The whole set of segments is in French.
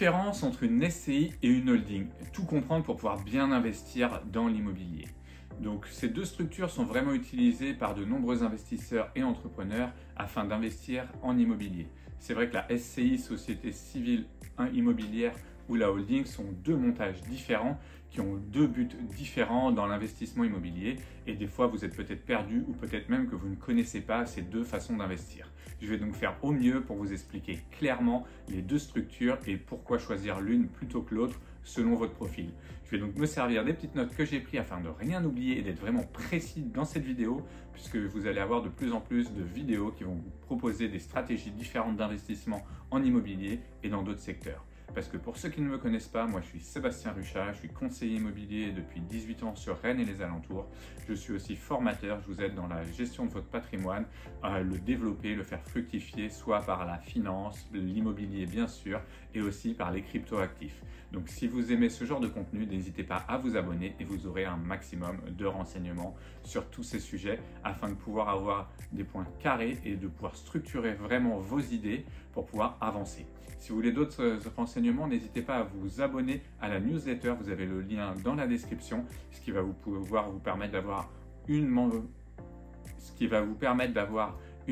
Différence entre une SCI et une holding. Tout comprendre pour pouvoir bien investir dans l'immobilier. Donc ces deux structures sont vraiment utilisées par de nombreux investisseurs et entrepreneurs afin d'investir en immobilier. C'est vrai que la SCI, Société Civile Immobilière, ou la holding sont deux montages différents qui ont deux buts différents dans l'investissement immobilier et des fois vous êtes peut-être perdu ou peut-être même que vous ne connaissez pas ces deux façons d'investir. Je vais donc faire au mieux pour vous expliquer clairement les deux structures et pourquoi choisir l'une plutôt que l'autre selon votre profil. Je vais donc me servir des petites notes que j'ai prises afin de rien oublier et d'être vraiment précis dans cette vidéo puisque vous allez avoir de plus en plus de vidéos qui vont vous proposer des stratégies différentes d'investissement en immobilier et dans d'autres secteurs. Parce que pour ceux qui ne me connaissent pas, moi je suis Sébastien Ruchat, je suis conseiller immobilier depuis 18 ans sur Rennes et les alentours. Je suis aussi formateur, je vous aide dans la gestion de votre patrimoine, à le développer, le faire fructifier, soit par la finance, l'immobilier bien sûr, et aussi par les cryptoactifs. Donc si vous aimez ce genre de contenu, n'hésitez pas à vous abonner et vous aurez un maximum de renseignements sur tous ces sujets afin de pouvoir avoir des points carrés et de pouvoir structurer vraiment vos idées pour pouvoir avancer. Si vous voulez d'autres renseignements, n'hésitez pas à vous abonner à la newsletter. Vous avez le lien dans la description, ce qui va vous permettre d'avoir une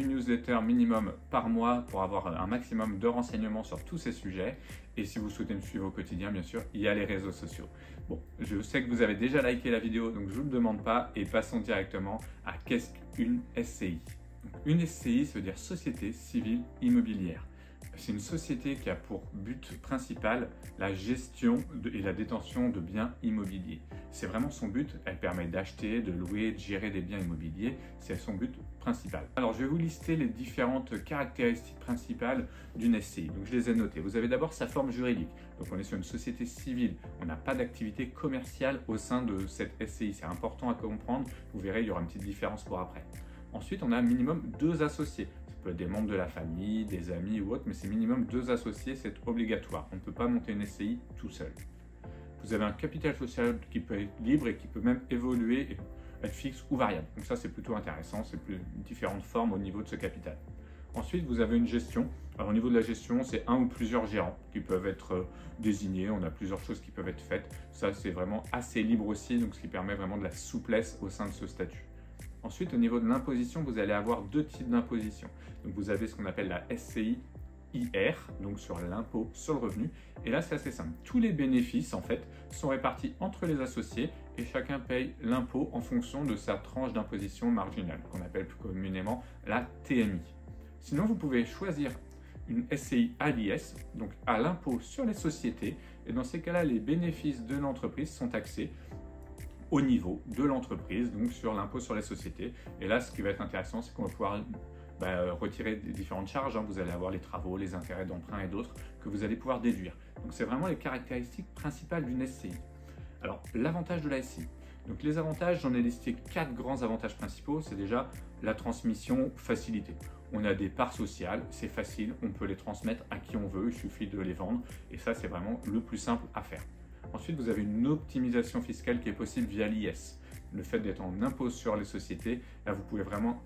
newsletter minimum par mois pour avoir un maximum de renseignements sur tous ces sujets. Et si vous souhaitez me suivre au quotidien, bien sûr, il y a les réseaux sociaux. Bon, je sais que vous avez déjà liké la vidéo, donc je ne vous le demande pas et passons directement à qu'est-ce qu'une SCI. Une SCI, ça veut dire Société Civile Immobilière. C'est une société qui a pour but principal la gestion et la détention de biens immobiliers. C'est vraiment son but, elle permet d'acheter, de louer, de gérer des biens immobiliers, c'est son but principal. Alors je vais vous lister les différentes caractéristiques principales d'une SCI, donc je les ai notées. Vous avez d'abord sa forme juridique, donc on est sur une société civile, on n'a pas d'activité commerciale au sein de cette SCI, c'est important à comprendre, vous verrez il y aura une petite différence pour après. Ensuite on a un minimum 2 associés. Ça peut être des membres de la famille, des amis ou autres, mais c'est minimum 2 associés, c'est obligatoire. On ne peut pas monter une SCI tout seul. Vous avez un capital social qui peut être libre et qui peut même évoluer, être fixe ou variable. Donc ça, c'est plutôt intéressant, c'est différentes formes au niveau de ce capital. Ensuite, vous avez une gestion. Alors, au niveau de la gestion, c'est un ou plusieurs gérants qui peuvent être désignés. On a plusieurs choses qui peuvent être faites. Ça, c'est vraiment assez libre aussi, donc ce qui permet vraiment de la souplesse au sein de ce statut. Ensuite, au niveau de l'imposition, vous allez avoir 2 types d'imposition. Donc, vous avez ce qu'on appelle la SCI IR, donc sur l'impôt sur le revenu. Et là, c'est assez simple. Tous les bénéfices, en fait, sont répartis entre les associés et chacun paye l'impôt en fonction de sa tranche d'imposition marginale, qu'on appelle plus communément la TMI. Sinon, vous pouvez choisir une SCI à l'IS, donc à l'impôt sur les sociétés. Et dans ces cas-là, les bénéfices de l'entreprise sont taxés au niveau de l'entreprise, donc sur l'impôt sur les sociétés. Et là, ce qui va être intéressant, c'est qu'on va pouvoir retirer des différentes charges. Vous allez avoir les travaux, les intérêts d'emprunt et d'autres que vous allez pouvoir déduire. Donc, c'est vraiment les caractéristiques principales d'une SCI. Alors, l'avantage de la SCI. Donc, les avantages, j'en ai listé 4 grands avantages principaux. C'est déjà la transmission facilitée. On a des parts sociales, c'est facile, on peut les transmettre à qui on veut, il suffit de les vendre. Et ça, c'est vraiment le plus simple à faire. Ensuite, vous avez une optimisation fiscale qui est possible via l'IS. Le fait d'être en impôt sur les sociétés, là, vous pouvez vraiment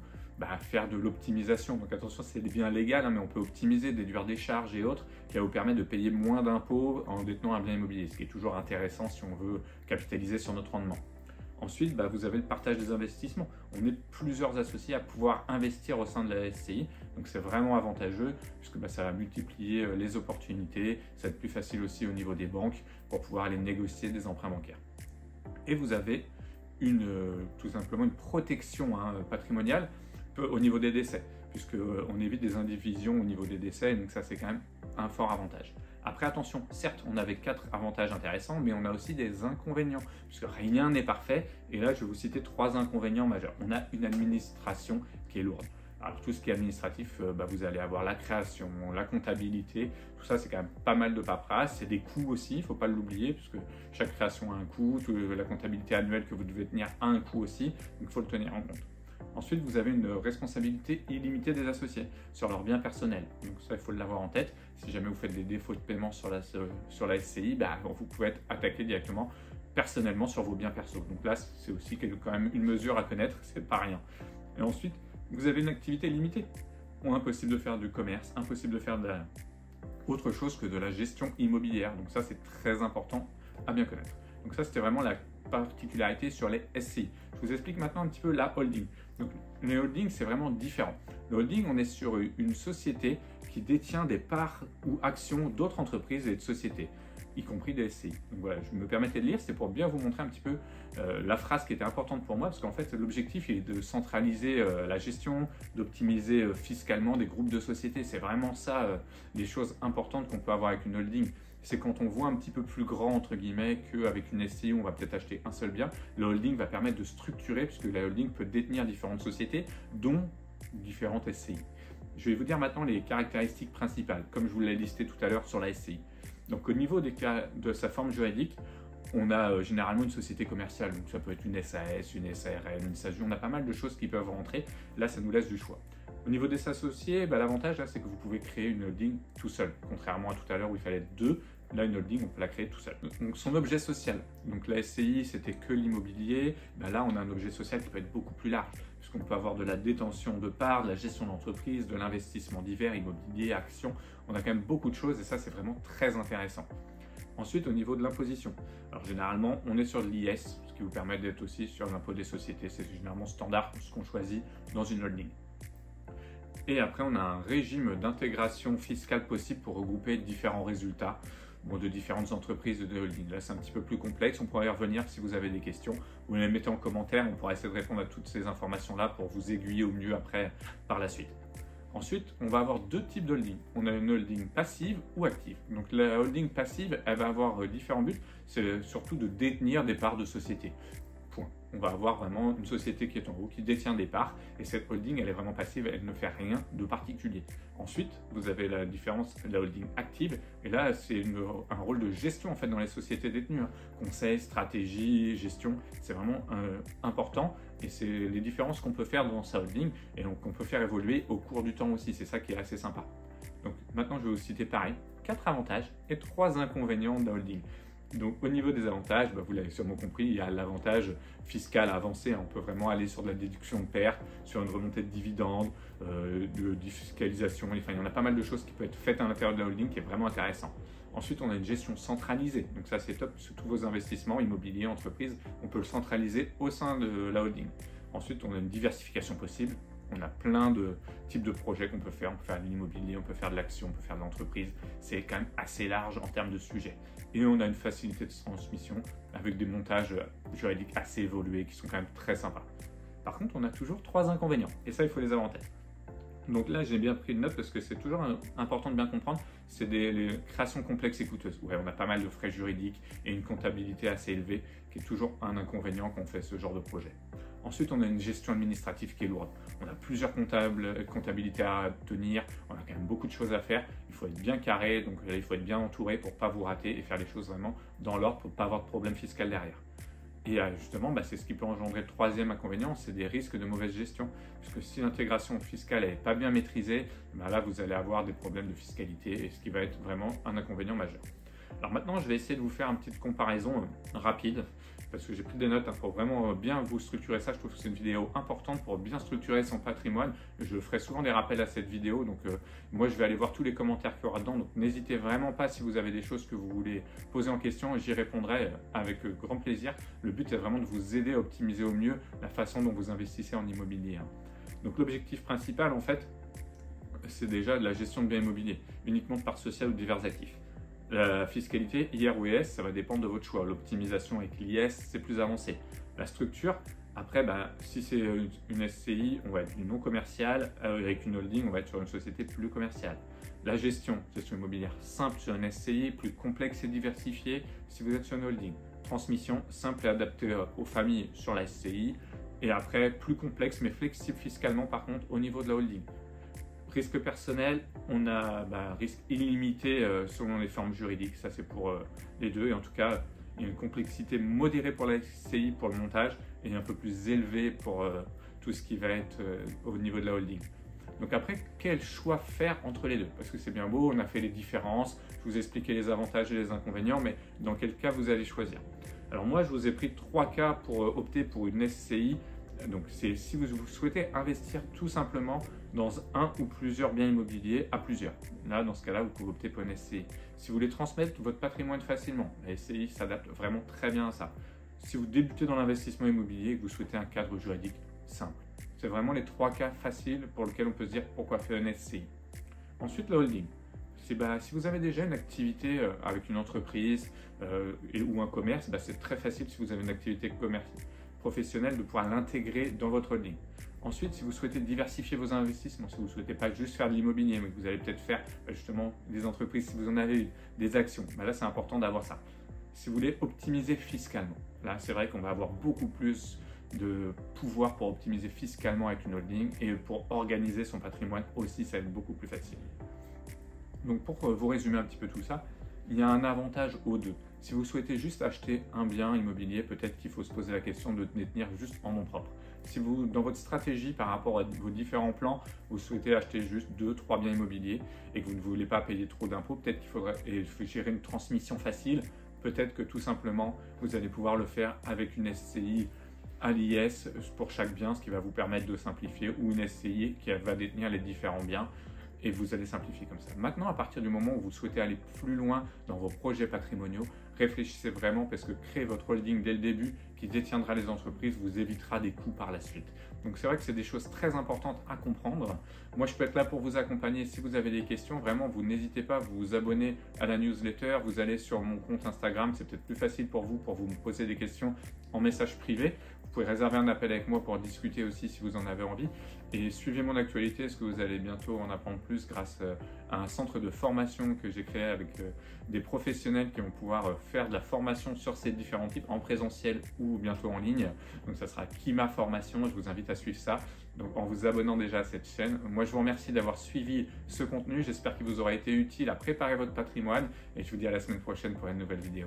faire de l'optimisation. Donc attention, c'est bien légal, mais on peut optimiser, déduire des charges et autres, qui va vous permettre de payer moins d'impôts en détenant un bien immobilier, ce qui est toujours intéressant si on veut capitaliser sur notre rendement. Ensuite, vous avez le partage des investissements. On est plusieurs associés à pouvoir investir au sein de la SCI, donc c'est vraiment avantageux puisque ça va multiplier les opportunités, ça va être plus facile aussi au niveau des banques pour pouvoir aller négocier des emprunts bancaires. Et vous avez tout simplement une protection patrimoniale au niveau des décès, puisqu'on évite des indivisions au niveau des décès, donc ça c'est quand même un fort avantage. Après attention, certes on avait 4 avantages intéressants, mais on a aussi des inconvénients, puisque rien n'est parfait, et là je vais vous citer 3 inconvénients majeurs. On a une administration qui est lourde. Alors tout ce qui est administratif, vous allez avoir la création, la comptabilité, tout ça c'est quand même pas mal de paperasse, c'est des coûts aussi, il ne faut pas l'oublier, puisque chaque création a un coût, la comptabilité annuelle que vous devez tenir a un coût aussi, donc il faut le tenir en compte. Ensuite, vous avez une responsabilité illimitée des associés sur leurs biens personnels. Donc ça, il faut l'avoir en tête. Si jamais vous faites des défauts de paiement sur la SCI, vous pouvez être attaqué directement personnellement sur vos biens perso. Donc là, c'est aussi quand même une mesure à connaître, c'est pas rien. Et ensuite, vous avez une activité limitée. Impossible de faire du commerce, impossible de faire autre chose que de la gestion immobilière. Donc ça, c'est très important à bien connaître. Donc ça, c'était vraiment la particularité sur les SCI. Je vous explique maintenant un petit peu la holding. Donc les holdings, c'est vraiment différent. Le holding, on est sur une société qui détient des parts ou actions d'autres entreprises et de sociétés, y compris des SCI. Donc voilà, je me permettais de lire, c'est pour bien vous montrer un petit peu la phrase qui était importante pour moi, parce qu'en fait, l'objectif est de centraliser la gestion, d'optimiser fiscalement des groupes de sociétés. C'est vraiment ça, les choses importantes qu'on peut avoir avec une holding. C'est quand on voit un petit peu plus grand, entre guillemets, qu'avec une SCI, on va peut-être acheter un seul bien. Le holding va permettre de structurer, puisque la holding peut détenir différentes sociétés, dont différentes SCI. Je vais vous dire maintenant les caractéristiques principales, comme je vous l'ai listé tout à l'heure sur la SCI. Donc au niveau de sa forme juridique, on a généralement une société commerciale, donc ça peut être une SAS, une SARL, une SASU, on a pas mal de choses qui peuvent rentrer, là ça nous laisse du choix. Au niveau des associés, l'avantage c'est que vous pouvez créer une holding tout seul, contrairement à tout à l'heure où il fallait deux, là une holding on peut la créer tout seul. Donc son objet social, donc la SCI c'était que l'immobilier, là on a un objet social qui peut être beaucoup plus large, puisqu'on peut avoir de la détention de parts, de la gestion d'entreprise, de l'investissement divers, immobilier, actions, on a quand même beaucoup de choses et ça c'est vraiment très intéressant. Ensuite, au niveau de l'imposition, alors généralement, on est sur de l'IS, ce qui vous permet d'être aussi sur l'impôt des sociétés. C'est généralement standard ce qu'on choisit dans une holding. Et après, on a un régime d'intégration fiscale possible pour regrouper différents résultats de différentes entreprises de holding. Là, c'est un petit peu plus complexe. On pourra y revenir si vous avez des questions. Vous les mettez en commentaire. On pourra essayer de répondre à toutes ces informations-là pour vous aiguiller au mieux après par la suite. Ensuite, on va avoir deux types de holding. On a une holding passive ou active. Donc la holding passive, elle va avoir différents buts. C'est surtout de détenir des parts de société. Point. On va avoir vraiment une société qui est en haut, qui détient des parts. Et cette holding, elle est vraiment passive, elle ne fait rien de particulier. Ensuite, vous avez la différence de la holding active. Et là, c'est un rôle de gestion en fait dans les sociétés détenues. Conseil, stratégie, gestion, c'est vraiment important. Et c'est les différences qu'on peut faire dans sa holding et donc qu'on peut faire évoluer au cours du temps aussi. C'est ça qui est assez sympa. Donc maintenant, je vais vous citer pareil, 4 avantages et 3 inconvénients de la holding. Donc au niveau des avantages, vous l'avez sûrement compris, il y a l'avantage fiscal avancé. On peut vraiment aller sur de la déduction de pertes, sur une remontée de dividendes, de défiscalisation. Enfin, il y en a pas mal de choses qui peuvent être faites à l'intérieur de la holding qui est vraiment intéressant. Ensuite, on a une gestion centralisée. Donc ça, c'est top. Sur tous vos investissements immobiliers, entreprises, on peut le centraliser au sein de la holding. Ensuite, on a une diversification possible. On a plein de types de projets qu'on peut faire. On peut faire de l'immobilier, on peut faire de l'action, on peut faire de l'entreprise. C'est quand même assez large en termes de sujets. Et on a une facilité de transmission avec des montages juridiques assez évolués qui sont quand même très sympas. Par contre, on a toujours 3 inconvénients. Et ça, il faut les avantages. Donc là, j'ai bien pris une note parce que c'est toujours important de bien comprendre. C'est les créations complexes et coûteuses. Ouais, on a pas mal de frais juridiques et une comptabilité assez élevée qui est toujours un inconvénient quand on fait ce genre de projet. Ensuite, on a une gestion administrative qui est lourde. On a plusieurs comptabilités à tenir. On a quand même beaucoup de choses à faire. Il faut être bien carré, donc il faut être bien entouré pour ne pas vous rater et faire les choses vraiment dans l'ordre pour ne pas avoir de problème fiscal derrière. Et justement, c'est ce qui peut engendrer le 3e inconvénient, c'est des risques de mauvaise gestion. Puisque si l'intégration fiscale n'est pas bien maîtrisée, là, vous allez avoir des problèmes de fiscalité, et ce qui va être vraiment un inconvénient majeur. Alors maintenant, je vais essayer de vous faire une petite comparaison rapide, parce que j'ai pris des notes pour vraiment bien vous structurer ça. Je trouve que c'est une vidéo importante pour bien structurer son patrimoine. Je ferai souvent des rappels à cette vidéo, donc moi je vais aller voir tous les commentaires qu'il y aura dedans. Donc n'hésitez vraiment pas si vous avez des choses que vous voulez poser en question, j'y répondrai avec grand plaisir. Le but est vraiment de vous aider à optimiser au mieux la façon dont vous investissez en immobilier. Donc l'objectif principal en fait, c'est déjà de la gestion de biens immobiliers, uniquement de parts sociales ou de divers actifs. La fiscalité, IR ou ES, ça va dépendre de votre choix. L'optimisation avec l'IS, c'est plus avancé. La structure, après, si c'est une SCI, on va être du non commercial. Avec une holding, on va être sur une société plus commerciale. La gestion immobilière simple sur une SCI, plus complexe et diversifiée si vous êtes sur une holding. Transmission simple et adaptée aux familles sur la SCI. Et après, plus complexe mais flexible fiscalement par contre au niveau de la holding. Risque personnel, on a risque illimité selon les formes juridiques, ça c'est pour les deux. Et en tout cas, il y a une complexité modérée pour la SCI pour le montage et un peu plus élevée pour tout ce qui va être au niveau de la holding. Donc après, quel choix faire entre les deux? Parce que c'est bien beau, on a fait les différences, je vous ai expliqué les avantages et les inconvénients, mais dans quel cas vous allez choisir? Alors moi, je vous ai pris 3 cas pour opter pour une SCI Donc si vous souhaitez investir tout simplement dans un ou plusieurs biens immobiliers à plusieurs. Là, dans ce cas-là, vous pouvez opter pour une SCI. Si vous voulez transmettre votre patrimoine facilement, la SCI s'adapte vraiment très bien à ça. Si vous débutez dans l'investissement immobilier et que vous souhaitez un cadre juridique simple. C'est vraiment les 3 cas faciles pour lesquels on peut se dire pourquoi faire une SCI. Ensuite, le holding. Si vous avez déjà une activité avec une entreprise ou un commerce, c'est très facile si vous avez une activité professionnelle de pouvoir l'intégrer dans votre holding. Ensuite, si vous souhaitez diversifier vos investissements, si vous ne souhaitez pas juste faire de l'immobilier, mais que vous allez peut-être faire justement des entreprises, si vous en avez des actions, là c'est important d'avoir ça. Si vous voulez optimiser fiscalement, là c'est vrai qu'on va avoir beaucoup plus de pouvoir pour optimiser fiscalement avec une holding et pour organiser son patrimoine aussi, ça va être beaucoup plus facile. Donc pour vous résumer un petit peu tout ça, il y a un avantage aux deux. Si vous souhaitez juste acheter un bien immobilier, peut-être qu'il faut se poser la question de détenir juste en nom propre. Si vous, dans votre stratégie par rapport à vos différents plans, vous souhaitez acheter juste 2-3 biens immobiliers et que vous ne voulez pas payer trop d'impôts, peut-être qu'il faudrait gérer une transmission facile. Peut-être que tout simplement, vous allez pouvoir le faire avec une SCI à l'IS pour chaque bien, ce qui va vous permettre de simplifier, ou une SCI qui va détenir les différents biens. Et vous allez simplifier comme ça. Maintenant, à partir du moment où vous souhaitez aller plus loin dans vos projets patrimoniaux, réfléchissez vraiment parce que créer votre holding dès le début qui détiendra les entreprises vous évitera des coûts par la suite. Donc c'est vrai que c'est des choses très importantes à comprendre. Moi, je peux être là pour vous accompagner. Si vous avez des questions, vraiment, vous n'hésitez pas à vous abonner à la newsletter. Vous allez sur mon compte Instagram. C'est peut-être plus facile pour vous me poser des questions en message privé. Vous pouvez réserver un appel avec moi pour discuter aussi si vous en avez envie. Et suivez mon actualité, parce que vous allez bientôt en apprendre plus grâce à un centre de formation que j'ai créé avec des professionnels qui vont pouvoir faire de la formation sur ces différents types en présentiel ou bientôt en ligne. Donc ça sera Kima Formation, je vous invite à suivre ça. Donc en vous abonnant déjà à cette chaîne. Moi je vous remercie d'avoir suivi ce contenu, j'espère qu'il vous aura été utile à préparer votre patrimoine et je vous dis à la semaine prochaine pour une nouvelle vidéo.